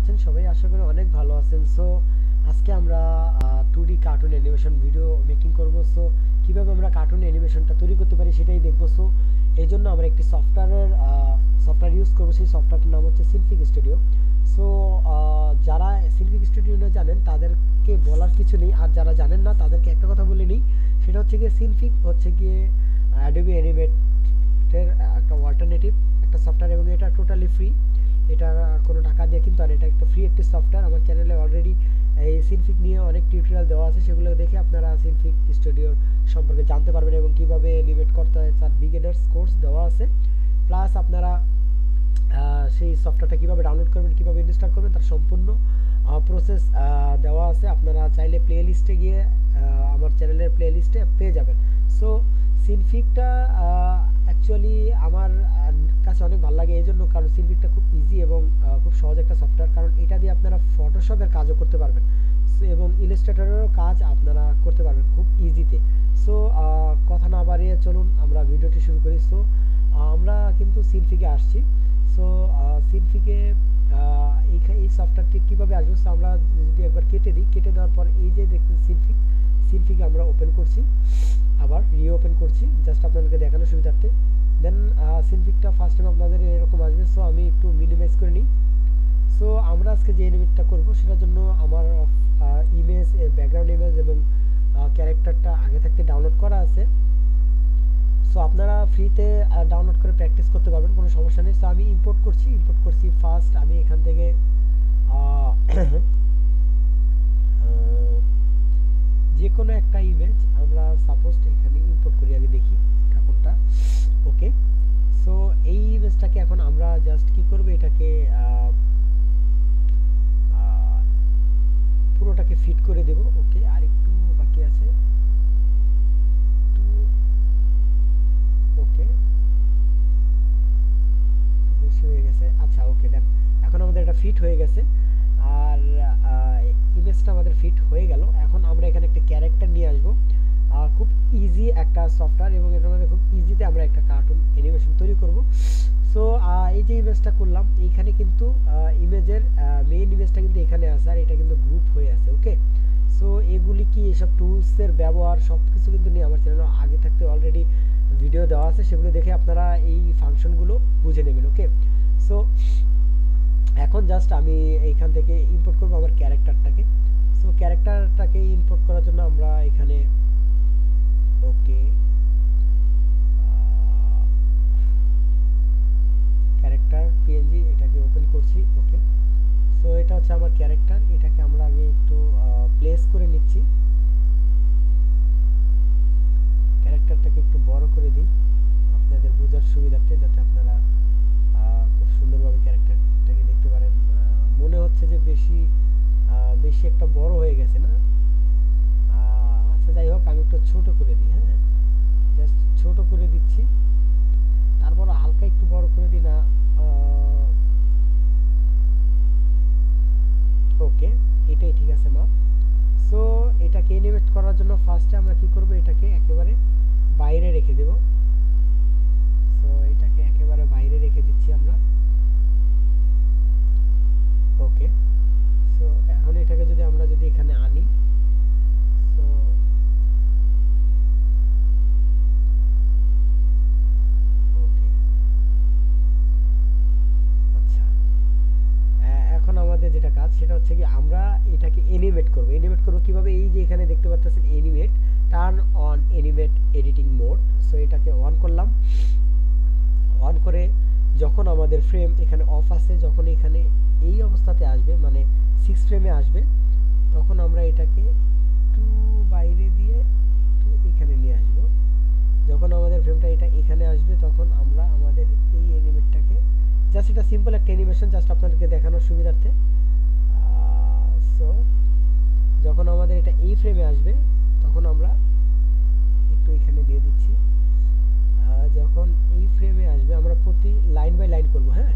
আছেন সবাই? আশা করি অনেক ভালো আছেন। সো আজকে আমরা 2D cartoon animation video making করব। সো কিভাবে আমরা কার্টুন অ্যানিমেশনটা তৈরি করতে পারি সেটাই দেখব। সো এই জন্য আমরা একটি সফটওয়্যার ইউজ করব। সেই সফটওয়্যারটার নাম হচ্ছে সিনফিক স্টুডিও। সো যারা সিনফিক স্টুডিও জানেন তাদেরকে বলার কিছু নেই, আর যারা জানেন না তাদেরকে একটা কথা বলে নিই। সেটা হচ্ছে গিয়ে সিনফিক হচ্ছে গিয়ে অ্যাডোবি অ্যানিমেটের একটা অল্টারনেটিভ একটা সফটওয়্যার, এবং এটা টোটালি ফ্রি। এটা কোনো টাকা দিয়ে কিন্তু, আর এটা একটা ফ্রি একটি সফটওয়্যার। আমার চ্যানেলে অলরেডি এই সিনফিক নিয়ে অনেক টিউটোরিয়াল দেওয়া আছে, সেগুলো দেখে আপনারা সিনফিক স্টুডিওর সম্পর্কে জানতে পারবেন এবং কিভাবে অ্যানিমেট করতে হয় তার বিগিনার্স কোর্স দেওয়া আছে। প্লাস আপনারা সেই সফটওয়্যারটা কীভাবে ডাউনলোড করবেন, কীভাবে ইনস্টল করবেন তার সম্পূর্ণ প্রসেস দেওয়া আছে। আপনারা চাইলে প্লে লিস্টে গিয়ে আমার চ্যানেলের প্লে লিস্টে পেয়ে যাবেন। সো সিনফিকটা অ্যাকচুয়ালি আমার কাছে অনেক ভালো লাগে এই জন্য, কারণ সিনফিকটা খুব ইজি এবং খুব সহজ একটা সফটওয়্যার। কারণ এটা দিয়ে আপনারা ফটোশপের কাজও করতে পারবেন এবং ইলাস্ট্রেটরেরও কাজ আপনারা করতে পারবেন খুব ইজিতে। সো কথা না বাড়িয়ে চলুন আমরা ভিডিওটি শুরু করি। সো আমরা কিন্তু সিনফিকে আসছি। সো সিনফিকে এই সফটওয়্যারটি কীভাবে আসবে, সো আমরা যদি একবার কেটে দিই, কেটে দেওয়ার পর এই যে দেখতে সিনফিকে আমরা ওপেন করছি, আবার রিওপেন করছি জাস্ট আপনাদেরকে দেখানোর সুবিধার্থে। দেন সিনফিকটা ফার্স্ট টাইম আপনাদের এরকম আসবে। সো আমি একটু মিনিমাইজ করে নিই। সো আমরা আজকে যে এনিমেটটা করব সেটার জন্য আমার ইমেজ, ব্যাকগ্রাউন্ড ইমেজ এবং ক্যারেক্টারটা আগে থাকতে ডাউনলোড করা আছে। সো আপনারা ফ্রিতে ডাউনলোড করে প্র্যাকটিস করতে পারবেন, কোনো সমস্যা নেই। সো আমি ইম্পোর্ট করছি ফার্স্ট। আমি এখান থেকে যে কোনো একটা ইমেজ আমরা সাপোজ এখানে ইম্পোর্ট করি, আগে দেখি কোনটা। ওকে, সো এই ইমেজটাকে এখন আমরা জাস্ট কি করব, এটাকে পুরোটাকে ফিট করে দেব। ওকে, আর একটু বাকি আছে। ওকে, বেশি হয়ে গেছে। আচ্ছা, ওকে, দেন এখন আমাদের এটা ফিট হয়ে গেছে। আর ইমেজটা আমাদের ফিট হয়ে গেল। এখন আমরা এখানে একটা ক্যারেক্টার নিয়ে আসবো। খুব ইজি একটা সফটওয়্যার এবং এটার মধ্যে খুব ইজিতে আমরা একটা কার্টুন অ্যানিমেশন তৈরি করব। সো এই যে ইমেজটা করলাম, এইখানে কিন্তু ইমেজের মেইন ইমেজটা কিন্তু এখানে আছে, আর এটা কিন্তু গ্রুপ হয়ে আছে। ওকে, সো এগুলি কি, এসব টুলসের ব্যবহার সব কিছু কিন্তু নিয়ে আমার চ্যানেলে আগে থাকতে অলরেডি ভিডিও দেওয়া আছে, সেগুলো দেখে আপনারা এই ফাংশনগুলো বুঝে নেবেন। ওকে, সো এখন জাস্ট আমি এইখান থেকে ইম্পোর্ট করব আমার ক্যারেক্টারটাকে। সো ক্যারেক্টারটাকে ইম্পোর্ট করার জন্য আমরা এখানে ওকে ক্যারেক্টার পিএনজি এটাকে ওপেন করছি। ওকে, সো এটা হচ্ছে আমার ক্যারেক্টার। এটাকে আমরা আগে একটু প্লেস করে নিচ্ছি। ক্যারেক্টারটাকে একটু বড় করে দিই আপনাদের বোঝার সুবিধার্থে, যাতে আপনারা খুব সুন্দরভাবে ক্যারেক্টারটাকে দেখতে পারেন। মনে হচ্ছে যে বেশি একটা বড় হয়ে গেছে না? আচ্ছা, যাই হোক, আমি একটু ছোট করে দিই। হ্যাঁ, জাস্ট ছোট করে দিচ্ছি, তারপর হালকা একটু বড় করে দিই না। ওকে, এটাই ঠিক আছে মা। সো এটাকে অ্যানিমেট করার জন্য ফার্স্টে আমরা কি করব, এটাকে একেবারে বাইরে রেখে দেব। সো এটাকে একেবারে বাইরে রেখে দিচ্ছি আমরা। ওকে, সো এখন এটাকে আমরা যদি এখানে আনি, সো ওকে, আচ্ছা, এখন আমাদের যেটা কাজ সেটা হচ্ছে কি, আমরা এটাকে অ্যানিমেট করব কিভাবে। এই যে এখানে দেখতে পাচ্ছেন animate, turn on animate editing mode. So এটাকে অন করলাম। অন করে যখন আমাদের ফ্রেম এখানে অফ আছে, যখন এখানে এই অবস্থাতে আসবে, মানে 6 ফ্রেমে আসবে, তখন আমরা এটাকে একটু বাইরে দিয়ে একটু এখানে নিয়ে আসব। যখন আমাদের ফ্রেমটা এখানে আসবে, তখন আমরা আমাদের এই অ্যানিমেটটাকে জাস্ট, এটা সিম্পল একটা অ্যানিমেশন, জাস্ট আপনাদেরকে দেখানোর সুবিধার্থে। সো যখন আমাদের এটা এই ফ্রেমে আসবে, তখন আমরা একটু এখানে দিয়ে দিচ্ছি। যখন এই ফ্রেমে আসবে, আমরা প্রতি লাইন বাই লাইন করব। হ্যাঁ,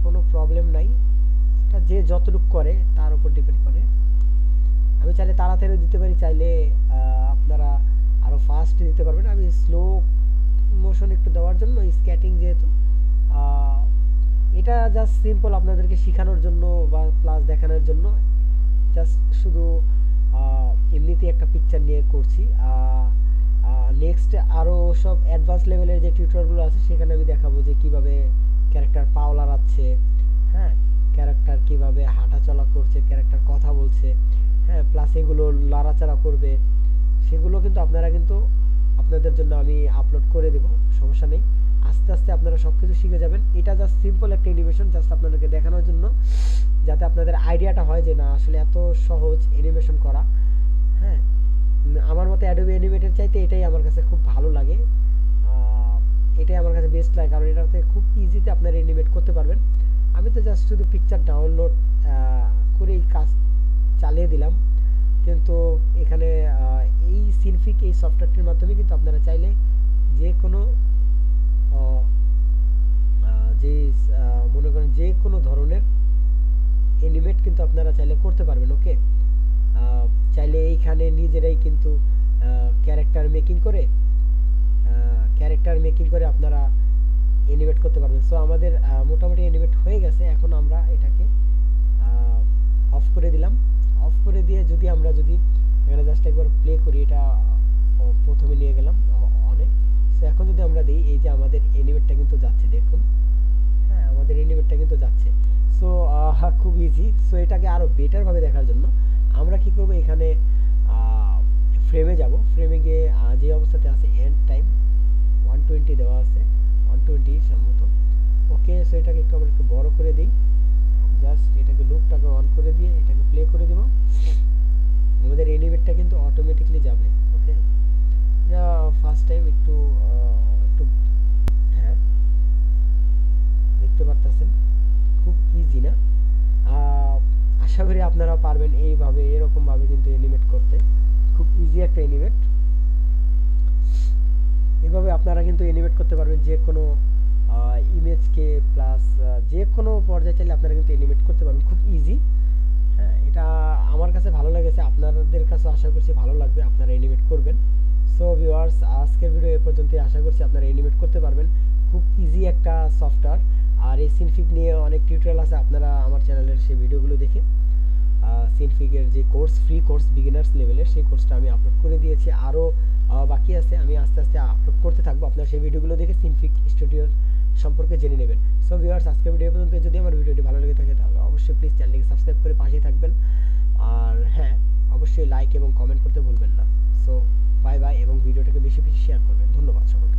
কোনো প্রবলেম নাই, এটা যে যতটুকু করে তার উপর ডিপেন্ড করে। আমি চাইলে তাড়াতাড়ি দিতে পারি, চাইলে আপনারা আরও ফাস্ট দিতে পারবেন। আমি স্লো মোশন একটু দেওয়ার জন্য, স্ক্যাটিং যেহেতু, এটা এটা জাস্ট সিম্পল আপনাদেরকে শেখানোর জন্য বা প্লাস দেখানোর জন্য, জাস্ট শুধু এমনিতেই একটা পিকচার নিয়ে করছি। নেক্সট আরও সব অ্যাডভান্স লেভেলের যে টিউটোরিয়ালগুলো আছে সেখানে আমি দেখাবো যে কিভাবে ক্যারেক্টার পাও লড়াচ্ছে, হ্যাঁ, ক্যারেক্টার কিভাবে হাঁটা চলা করছে, ক্যারেক্টার কথা বলছে, হ্যাঁ, প্লাস এগুলো লড়াচড়া করবে, সেগুলো কিন্তু আপনারা কিন্তু আপনাদের জন্য আমি আপলোড করে দেব, সমস্যা নেই। আস্তে আস্তে আপনারা সব কিছু শিখে যাবেন। এটা জাস্ট সিম্পল একটা অ্যানিমেশন, জাস্ট আপনাদেরকে দেখানোর জন্য, যাতে আপনাদের আইডিয়াটা হয় যে না আসলে এত সহজ অ্যানিমেশন করা। হ্যাঁ, আমার মতে অ্যাডোবি অ্যানিমেটের চাইতে এটাই আমার কাছে খুব ভালো লাগে। এটাই আমার কাছে বেস্ট লাগে, কারণ এটাতে খুব ইজিতে আপনারা অ্যানিমেট করতে পারবেন। আমি তো জাস্ট শুধু পিকচার ডাউনলোড করেই কাজ চালিয়ে দিলাম, কিন্তু এখানে এই সিনফিক এই সফটওয়্যারটির মাধ্যমে কিন্তু আপনারা চাইলে যে কোনো যে মনে করেন যে কোনো ধরনের অ্যানিমেট কিন্তু আপনারা চাইলে করতে পারবেন। ওকে, চাইলে এইখানে নিজেরাই কিন্তু ক্যারেক্টার মেকিং করে আপনারা অ্যানিমেট করতে পারবেন। সো আমাদের মোটামুটি অ্যানিমেট হয়ে গেছে। এখন আমরা এটাকে অফ করে দিলাম। অফ করে দিয়ে যদি এখানে জাস্ট একবার প্লে করি, এটা প্রথমে নিয়ে গেলাম অনেক। সো এখন যদি আমরা দিই, এই যে আমাদের অ্যানিমেটটা কিন্তু যাচ্ছে, দেখুন, হ্যাঁ, আমাদের অ্যানিমেটটা কিন্তু যাচ্ছে। সো খুব ইজি। সো এটাকে আরও বেটারভাবে দেখার জন্য আমরা কি করব, এখানে ফ্রেমে যাব। ফ্রেমে গিয়ে যে অবস্থাতে আছে এন্ড টাইম 120 দেওয়া আছে, 120 সম্ভবত। ওকে, সো এটাকে একটু আমরা একটু বড় করে দিই। জাস্ট এটাকে লুপটাকে অন করে দিয়ে এটাকে প্লে করে দেব। আমাদের অ্যানিমেটটা কিন্তু অটোমেটিকলি যাবে। ওকে, ফার্স্ট টাইম একটু একটু হ্যাঁ, দেখতে পারতেছেন খুব ইজি না? আশা করি আপনারা পারবেন এইভাবে, এরকমভাবে কিন্তু অ্যানিমেট করতে। খুব ইজি একটা অ্যানিমেট। এভাবে আপনারা কিন্তু অ্যানিমেট করতে পারবেন যে কোনো ইমেজকে, প্লাস যে কোনো পর্যায়ে চাইলে আপনারা কিন্তু অ্যানিমেট করতে পারবেন, খুব ইজি। হ্যাঁ, এটা আমার কাছে ভালো লেগেছে, আপনাদের কাছে আশা করছি ভালো লাগবে, আপনারা অ্যানিমেট করবেন। সো ভিউয়ার্স, আজকের ভিডিও এ পর্যন্তই। আশা করছি আপনারা অ্যানিমেট করতে পারবেন, খুব ইজি একটা সফটওয়্যার। আর এই সিনফিক নিয়ে অনেক টিউটোরিয়াল আছে, আপনারা আমার চ্যানেলের সেই ভিডিওগুলো দেখে সিনফিকের যে কোর্স, ফ্রি কোর্স বিগিনার্স লেভেলের, সেই কোর্সটা আমি আপলোড করে দিয়েছি। আরও বাকি আছে, আমি আস্তে আস্তে আপলোড করতে থাকবো। আপনারা সেই ভিডিওগুলো দেখে সিনফিক স্টুডিওর সম্পর্কে জেনে নেবেন। সো ভিউয়ার্স, আজকের ভিডিও পর্যন্ত। যদি আমার ভিডিওটি ভালো লেগে থাকে তাহলে অবশ্যই প্লিজ চ্যানেলটিকে সাবস্ক্রাইব করে পাশেই থাকবেন। আর হ্যাঁ, অবশ্যই লাইক এবং কমেন্ট করতে ভুলবেন না। সো বাই বাই, এবং ভিডিওটাকে বেশি বেশি শেয়ার করবেন। ধন্যবাদ সকলকে।